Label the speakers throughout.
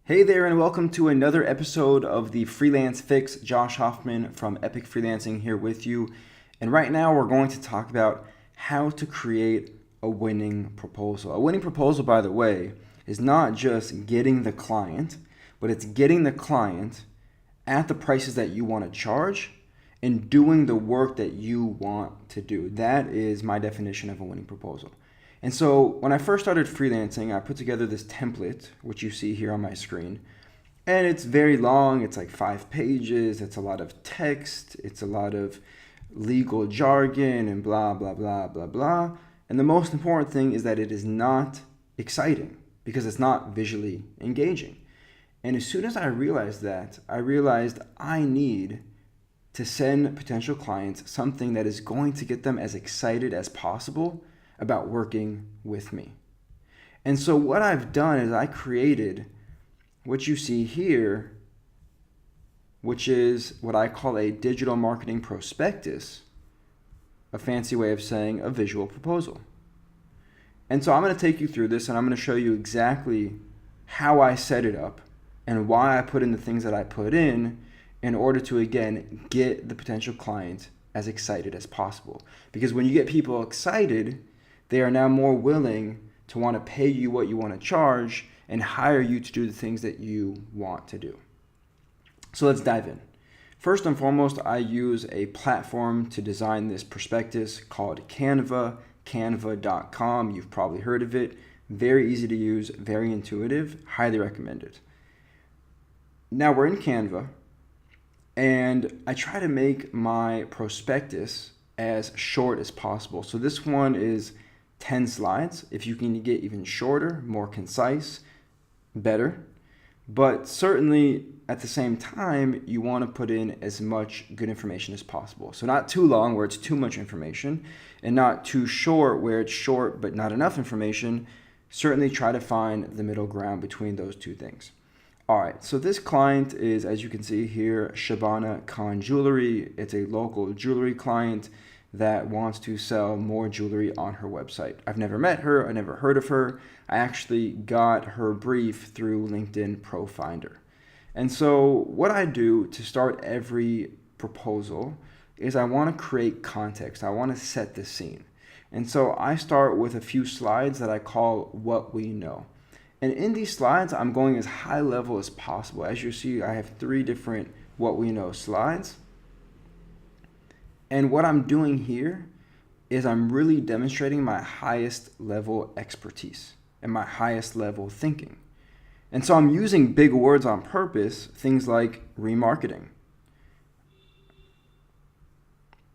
Speaker 1: Hey there, and welcome to another episode of the Freelance Fix. Josh Hoffman from Epic Freelancing here with you. And right now we're going to talk about how to create a winning proposal. A winning proposal, by the way, is not just getting the client, but it's getting the client at the prices that you want to charge and doing the work that you want to do. That is my definition of a winning proposal. And so when I first started freelancing, I put together this template, which you see here on my screen. And it's very long. It's like 5 pages. It's a lot of text. It's a lot of legal jargon and blah, blah, blah, blah, blah. And the most important thing is that it is not exciting because it's not visually engaging. And as soon as I realized that, I realized I need to send potential clients something that is going to get them as excited as possible about working with me. And so what I've done is I created what you see here, which is what I call a digital marketing prospectus, a fancy way of saying a visual proposal. And so I'm going to take you through this and I'm going to show you exactly how I set it up and why I put in the things that I put in order to, again, get the potential client as excited as possible. Because when you get people excited, they are now more willing to want to pay you what you want to charge and hire you to do the things that you want to do. So let's dive in. First and foremost, I use a platform to design this prospectus called Canva, canva.com. You've probably heard of it. Very easy to use, very intuitive, highly recommended. Now we're in Canva, and I try to make my prospectus as short as possible. So this one is 10 slides. If you can get even shorter, more concise, better. But certainly at the same time, you want to put in as much good information as possible. So not too long where it's too much information, and not too short where it's short but not enough information. Certainly try to find the middle ground between those two things. All right, so this client is, as you can see here, Shabana Khan Jewelry. It's a local jewelry client that wants to sell more jewelry on her website. I've never met her, I never heard of her. I actually got her brief through LinkedIn Pro Finder. And so what I do to start every proposal is I want to create context. I want to set the scene. And so I start with a few slides that I call what we know. And in these slides, I'm going as high level as possible. As you see, I have 3 different what we know slides. And what I'm doing here is I'm really demonstrating my highest level expertise and my highest level thinking. And so I'm using big words on purpose, things like remarketing.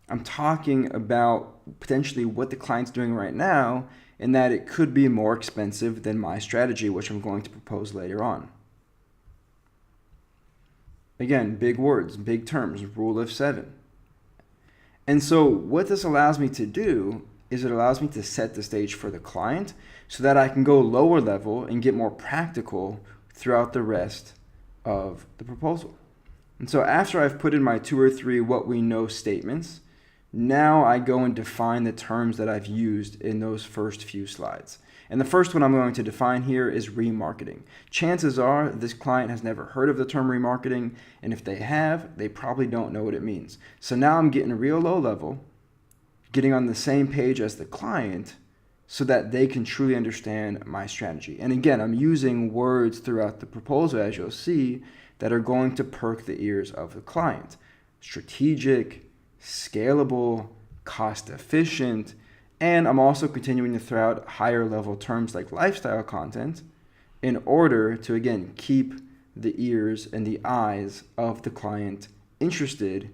Speaker 1: I'm talking about potentially what the client's doing right now and that it could be more expensive than my strategy, which I'm going to propose later on. Again, big words, big terms, rule of 7. And so what this allows me to do is it allows me to set the stage for the client so that I can go lower level and get more practical throughout the rest of the proposal. And so after I've put in my 2 or 3 what we know statements, now I go and define the terms that I've used in those first few slides. And the first one I'm going to define here is remarketing. Chances are this client has never heard of the term remarketing, and if they have, they probably don't know what it means. So now I'm getting real low level, getting on the same page as the client so that they can truly understand my strategy. And again, I'm using words throughout the proposal, as you'll see, that are going to perk the ears of the client. Strategic, scalable, cost efficient, and I'm also continuing to throw out higher level terms like lifestyle content in order to, again, keep the ears and the eyes of the client interested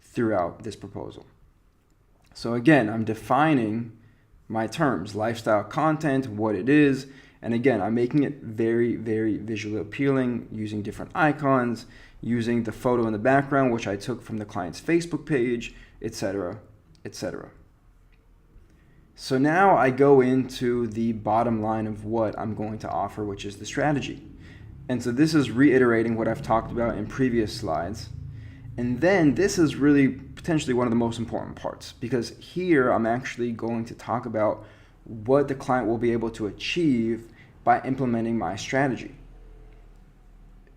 Speaker 1: throughout this proposal. So again, I'm defining my terms, lifestyle content, what it is, and again, I'm making it very, very visually appealing using different icons, using the photo in the background, which I took from the client's Facebook page, etc., etc. So now I go into the bottom line of what I'm going to offer, which is the strategy. And so this is reiterating what I've talked about in previous slides. And then this is really potentially one of the most important parts, because here I'm actually going to talk about what the client will be able to achieve by implementing my strategy.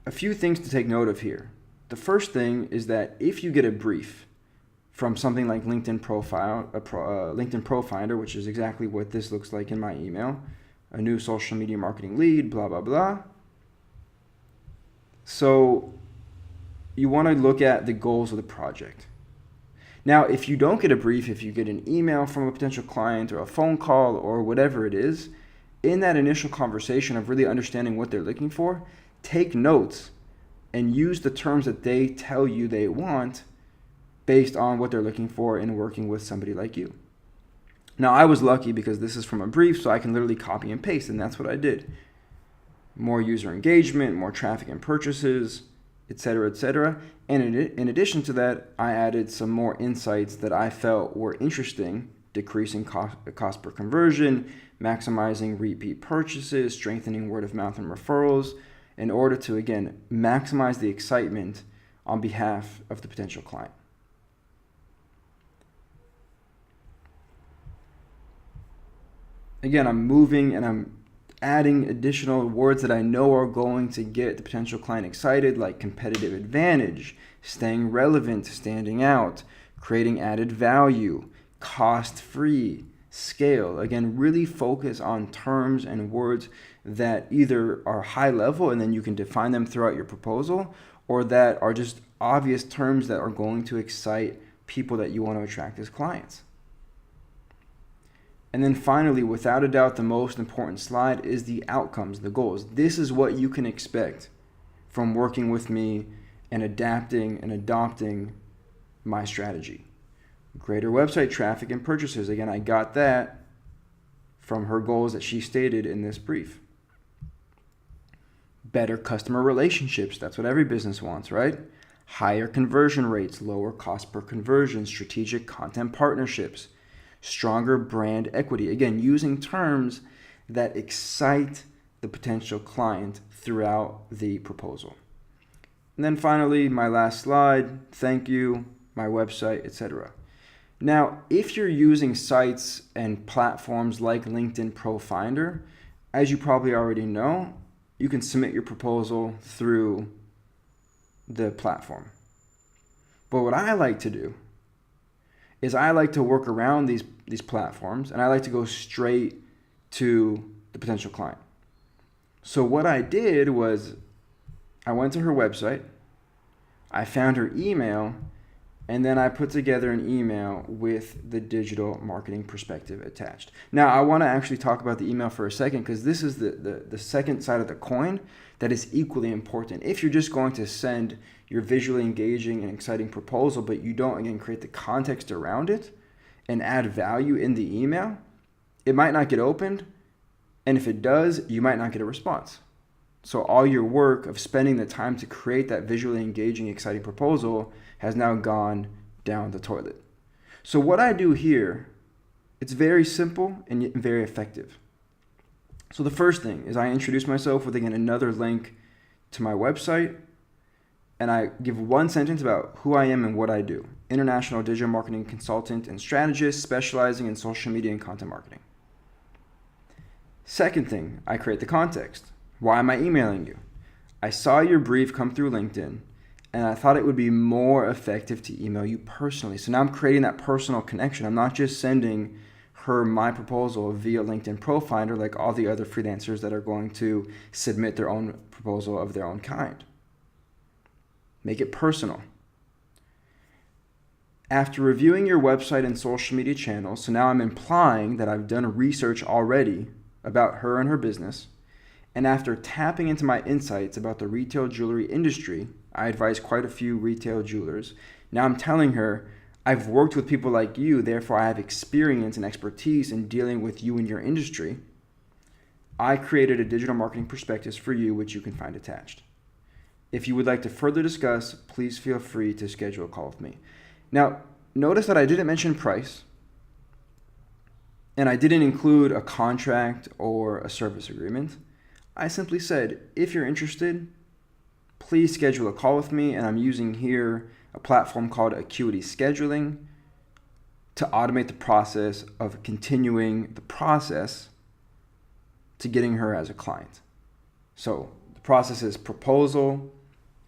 Speaker 1: a few things to take note of here. The first thing is that if you get a brief from something like LinkedIn Profinder, which is exactly what this looks like in my email, a new social media marketing lead, blah, blah, blah. So you want to look at the goals of the project. Now, if you don't get a brief, if you get an email from a potential client or a phone call or whatever it is, in that initial conversation of really understanding what they're looking for, take notes and use the terms that they tell you they want based on what they're looking for in working with somebody like you. Now, I was lucky because this is from a brief, so I can literally copy and paste, and that's what I did. More user engagement, more traffic and purchases, etc., etc. And in addition to that, I added some more insights that I felt were interesting: decreasing cost per conversion, maximizing repeat purchases, strengthening word of mouth and referrals, in order to, again, maximize the excitement on behalf of the potential client. Again, I'm moving and I'm adding additional words that I know are going to get the potential client excited, like competitive advantage, staying relevant, standing out, creating added value, cost-free, scale. Again, really focus on terms and words that either are high level and then you can define them throughout your proposal, or that are just obvious terms that are going to excite people that you want to attract as clients. And then finally, without a doubt, the most important slide is the outcomes, the goals. This is what you can expect from working with me and adapting and adopting my strategy. Greater website traffic and purchases. Again, I got that from her goals that she stated in this brief. Better customer relationships. That's what every business wants, right? Higher conversion rates, lower cost per conversion, strategic content partnerships, stronger brand equity. Again, using terms that excite the potential client throughout the proposal. And then finally, my last slide, thank you, my website, etc. Now, if you're using sites and platforms like LinkedIn Profinder, as you probably already know, you can submit your proposal through the platform. But what I like to do is I like to work around these platforms, and I like to go straight to the potential client. So what I did was I went to her website, I found her email, and then I put together an email with the digital marketing perspective attached. Now, I want to actually talk about the email for a second, because this is the second side of the coin that is equally important. If you're just going to send your visually engaging and exciting proposal, but you don't, again, create the context around it and add value in the email, it might not get opened. And if it does, you might not get a response. So all your work of spending the time to create that visually engaging, exciting proposal has now gone down the toilet. So what I do here, it's very simple and yet very effective. So the first thing is I introduce myself with, again, another link to my website, and I give one sentence about who I am and what I do. International digital marketing consultant and strategist specializing in social media and content marketing. Second thing, I create the context. Why am I emailing you? I saw your brief come through LinkedIn, and I thought it would be more effective to email you personally. So now I'm creating that personal connection. I'm not just sending her my proposal via LinkedIn Profinder like all the other freelancers that are going to submit their own proposal of their own kind. Make it personal. After reviewing your website and social media channels, so now I'm implying that I've done research already about her and her business, and after tapping into my insights about the retail jewelry industry, I advise quite a few retail jewelers. Now I'm telling her, I've worked with people like you, therefore I have experience and expertise in dealing with you and your industry. I created a digital marketing prospectus for you, which you can find attached. If you would like to further discuss, please feel free to schedule a call with me. Now, notice that I didn't mention price, and I didn't include a contract or a service agreement. I simply said, if you're interested, please schedule a call with me, and I'm using here a platform called Acuity Scheduling to automate the process of continuing the process to getting her as a client. So the process is proposal,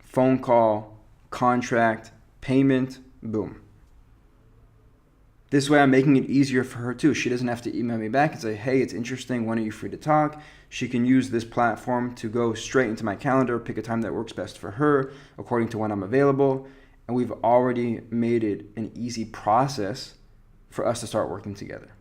Speaker 1: phone call, contract, payment, boom. This way I'm making it easier for her too. She doesn't have to email me back and say, hey, it's interesting, when are you free to talk? She can use this platform to go straight into my calendar, pick a time that works best for her according to when I'm available. And we've already made it an easy process for us to start working together.